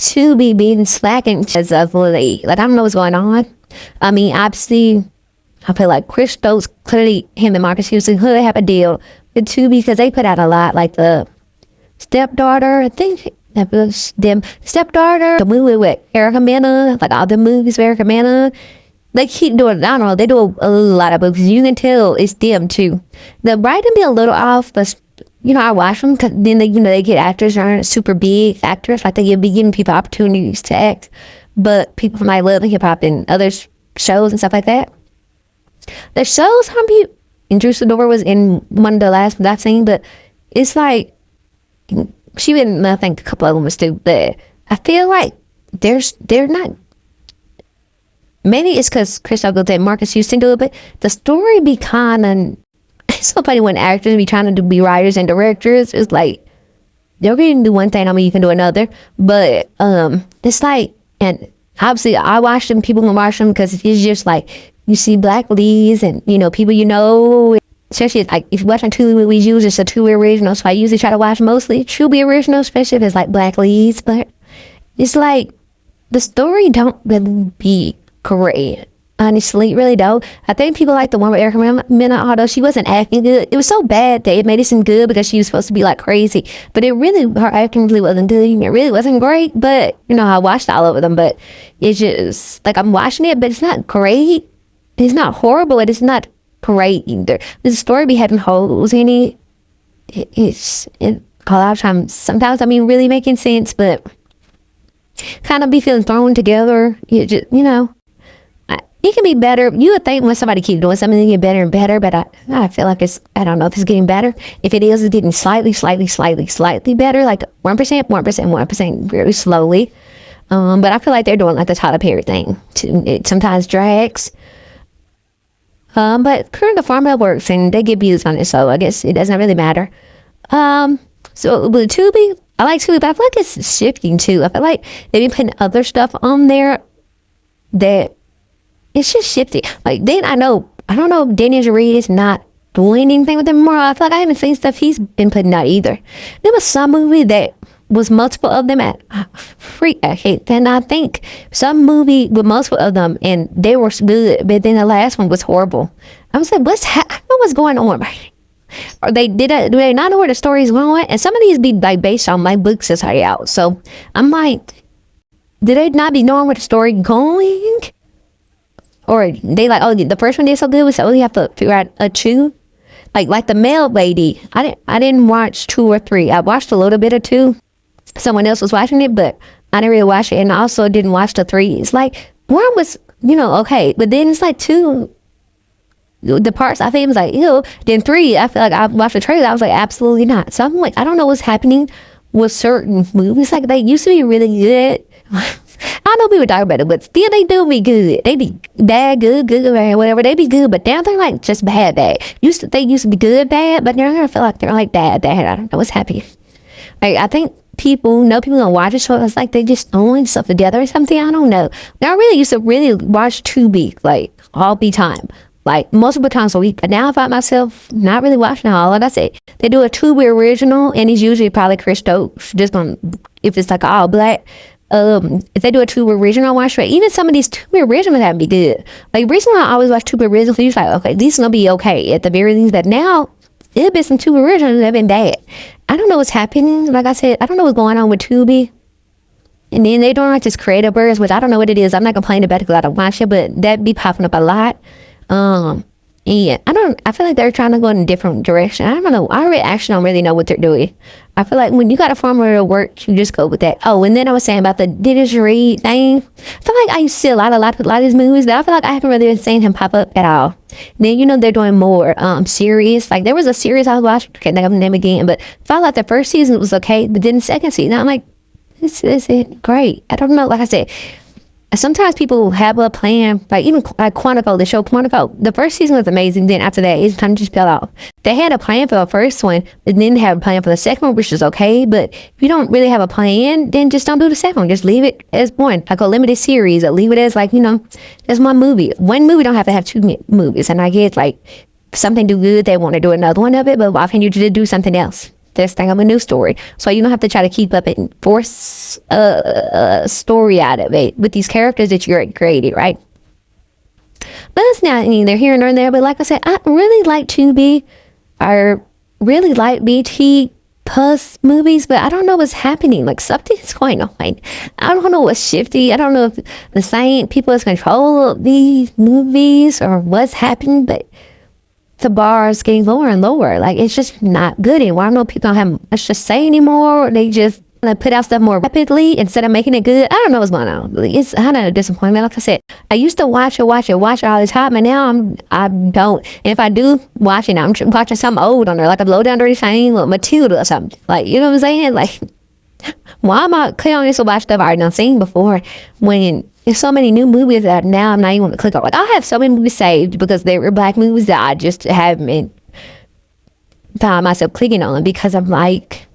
Tubi being slacking because of late. Like, I don't know what's going on. I mean, obviously, I feel like Chris Stokes, clearly him and Marcus Houston clearly have a deal with Tubi because they put out a lot, like the Stepdaughter, I think that was them. Stepdaughter, the movie with Erica Mena, like all the movies with Erica Mena. They keep doing, I don't know, they do a lot of movies. You can tell it's them too. The writing be a little off, but I watch them because then they get actors that aren't super big actors. Like they be giving people opportunities to act, but people from like Love and Hip Hop and other shows and stuff like that. The shows, and Drew Sidora was in one of the last ones I've seen, but it's like she been, I think a couple of them was too, but I feel like they're not. Maybe it's because Chris Douglas and Marcus Houston do it, but the story be kind of. It's so funny when actors be trying to be writers and directors. It's like they're going to do one thing, you can do another. But it's like, and obviously I watch them. People can watch them because it's just like you see black leads and people especially like if you're watching Tubi movies, usually it's a Tubi original. So I usually try to watch mostly Tubi original, especially if it's like black leads. But it's like the story don't really be great. Honestly, really don't. I think people like the one with Erica Mena, although she wasn't acting good. It was so bad that it made it seem good because she was supposed to be like crazy. But her acting really wasn't good. It really wasn't great. But, I watched all of them. But it's just, like, I'm watching it, but it's not great. It's not horrible, and it's not great either. The story be having holes in it. It's a lot of times, sometimes, really making sense, but kind of be feeling thrown together. It just, it can be better. You would think when somebody keep doing something, they get better and better, but I feel like I don't know if it's getting better. If it is, it's getting slightly better, like 1%, very slowly. But I feel like they're doing like the Tyler Perry thing. It sometimes drags. But currently the formula works and they get views on it, so I guess it doesn't really matter. So with Tubi, I like Tubi, but I feel like it's shifting too. I feel like they've been putting other stuff on there that it's just shifting. Like then I don't know if Daniel Jaree is not doing anything with them more. I feel like I haven't seen stuff he's been putting out either. There was some movie that was multiple of them at I hate that. I think some movie with multiple of them and they were good, but then the last one was horrible. I was like, I don't know what's going on right now. Or do they not know where the story is going? And some of these be like based on my books that's already out. So I'm like, did they not be knowing where the story going? Or they like, oh, the first one did so good, so we have to figure out a two. Like the Mail Lady. I didn't watch 2 or 3. I watched a little bit of 2. Someone else was watching it, but I didn't really watch it, and I also didn't watch the 3. It's like 1 was, okay, but then it's like 2. The parts I think it was like, ew. Then 3, I feel like I watched the trailer. I was like, absolutely not. So I'm like, I don't know what's happening with certain movies. Like they used to be really good. I know people talk about it, but still they do be good. They be bad, good, bad, whatever. They be good, but now they're like just bad. They used to be good, bad, but now I feel like they're like bad. I don't know what's happening. Like I think people gonna watch the show. It's like they just throwing stuff together or something. I don't know. Now I really used to really watch Tubi like all the time, like multiple times a week. But now I find myself not really watching all. Like I said, they do a Tubi original, and it's usually probably Chris Stokes. Just if it's like all black. If they do a Tubi original, I watch it. Even some of these Tubi originals have to be good. Like recently, I always watch Tubi originals. So you're like, okay, these are gonna be okay at the very least. But now, it'll be some Tubi originals that have been bad. I don't know what's happening. Like I said, I don't know what's going on with Tubi. And then they don't like this creative birds, which I don't know what it is. I'm not complaining about it because I don't watch it, but that be popping up a lot. Yeah, I feel like they're trying to go in a different direction. I don't know. I actually don't really know what they're doing. I feel like when you got a formula to work, you just go with that. Oh, and then I was saying about the Daniel Jaree thing. I feel like I used to see a lot of these movies that I feel like I haven't really been seeing him pop up at all. Then, they're doing more series. Like there was a series I was watching. I can't think of the name again, but I felt like the first season was okay, but then the second season, I'm like, this is it great. I don't know. Like I said, sometimes people have a plan, like even like Quantico, the show Quantico. The first season was amazing. Then after that, it's time to just fell off. They had a plan for the first one, but then they have a plan for the second one, which is okay. But if you don't really have a plan, then just don't do the second one. Just leave it as one, like a limited series, or leave it as like, there's one movie. One movie don't have to have 2 movies. And I get like, if something do good, they want to do another one of it, but why can't you just do something else? this thing of a new story. So you don't have to try to keep up and force a story out of it with these characters that you're created, right? But it's not neither here nor there. But like I said, I really like Tubi. I really like BT Plus movies, but I don't know what's happening. Like something's going on. I don't know what's shifty. I don't know if the same people is control these movies or what's happening, but the bar is getting lower and lower. Like it's just not good anymore. I don't know if people don't have much to say anymore, or they just put out stuff more rapidly instead of making it good. I don't know what's going on. It's kind of a disappointment. Like I said, I used to watch it all the time, and now I don't. And if I do watch it, I'm watching something old on there, like a low down dirty thing with Matilda or something. Like, you know what I'm saying? Like, why am I clicking on this to watch stuff I've already seen before when there's so many new movies that now I'm not even going to click on? Like, I have so many movies saved because they were black movies that I just haven't found myself clicking on because I'm like,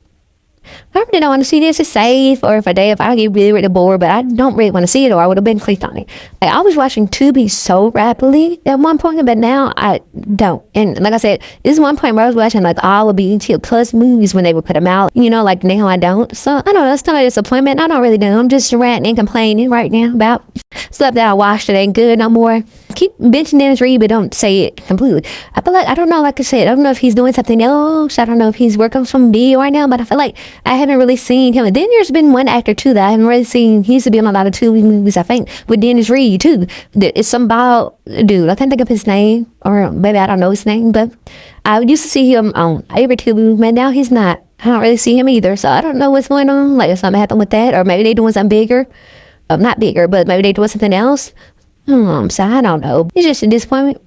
I really don't want to see this. It's safe, or if I get really bored, but I don't really want to see it, or I would have been clicked on it. Like, I was watching Tubi so rapidly at one point, but now I don't. And like I said, this is one point where I was watching like all of BT Plus movies when they would put them out. You know, like now I don't. So I don't know. It's not a disappointment. I don't really know. I'm just ranting and complaining right now about stuff that I watched that ain't good no more. Keep mentioning Dennis Reed, but don't say it completely. I feel like, I don't know, like I said, I don't know if he's doing something else. I don't know if he's working on some deal right now, but I feel like I haven't really seen him. And then there's been one actor too that I haven't really seen. He used to be on a lot of Tubi movies, I think, with Dennis Reed too. It's some bald dude. I can't think of his name, or maybe I don't know his name, but I used to see him on every Tubi movie. Now he's not. I don't really see him either, so I don't know what's going on. Like if something happened with that, or maybe they doing something bigger. Not bigger, but maybe they doing something else. So I don't know. It's just a disappointment.